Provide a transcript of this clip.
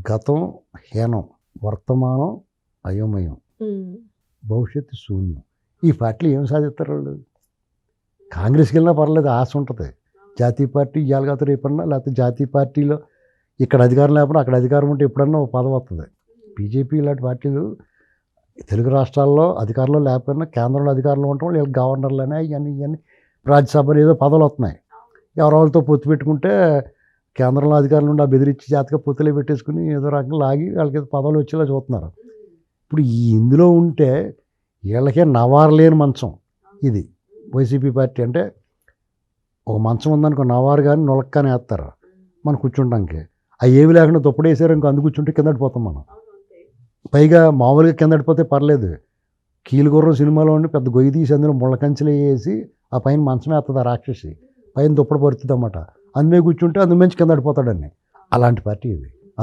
గతం హీనం, వర్తమానం అయోమయం, భవిష్యత్తు శూన్యం. ఈ పార్టీలు ఏం సాధిస్తారు వాళ్ళు? కాంగ్రెస్కి వెళ్ళినా పర్లేదు, ఆశ ఉంటుంది. జాతీయ పార్టీ ఇవాళ కాదు రేపన్నా, లేకపోతే జాతీయ పార్టీలో ఇక్కడ అధికారం లేకపోతే అక్కడ అధికారం ఉంటే ఎప్పుడన్నా ఒక పదవి వస్తుంది. బీజేపీ ఇలాంటి పార్టీలు తెలుగు రాష్ట్రాల్లో అధికారంలో లేకపోయినా కేంద్రంలో అధికారంలో ఉండటం వీళ్ళకి గవర్నర్లనే ఇవన్నీ రాజ్యసభలో ఏదో పదవులు వస్తున్నాయి. ఎవరెవరితో పొత్తు పెట్టుకుంటే కేంద్రంలో అధికారులు ఉండి ఆ బెదిరించి జాతక పొత్తులే పెట్టేసుకుని ఏదో రకంగా లాగి వాళ్ళకి పదవులు వచ్చేలా చూస్తున్నారు. ఇప్పుడు ఇందులో ఉంటే వీళ్ళకే నవారలేని మంచం ఇది. వైసీపీ పార్టీ అంటే ఒక మంచం ఉందనుకో, నవారు కానీ నొలక కానీ వేస్తారు మనం కూర్చుంటానికి. అవి ఏమి లేకుండా దుప్పటి వేసారు ఇంకో అందు కూర్చుంటే కిందడిపోతాం మనం. పైగా మామూలుగా కిందడిపోతే పర్లేదు, కీలుగుర్రం సినిమాలో ఉండి పెద్ద గొయ్యి తీసి అందులో ముళ్ళ కంచెలు వేసి ఆ పైన మంచం వేస్తుంది ఆ రాక్షసి, పైన దుప్పటి పడుతుంది అన్నమాట. అందుమే కూర్చుంటే అందు మంచి కిందడిపోతాడని. అలాంటి పార్టీ ఇది.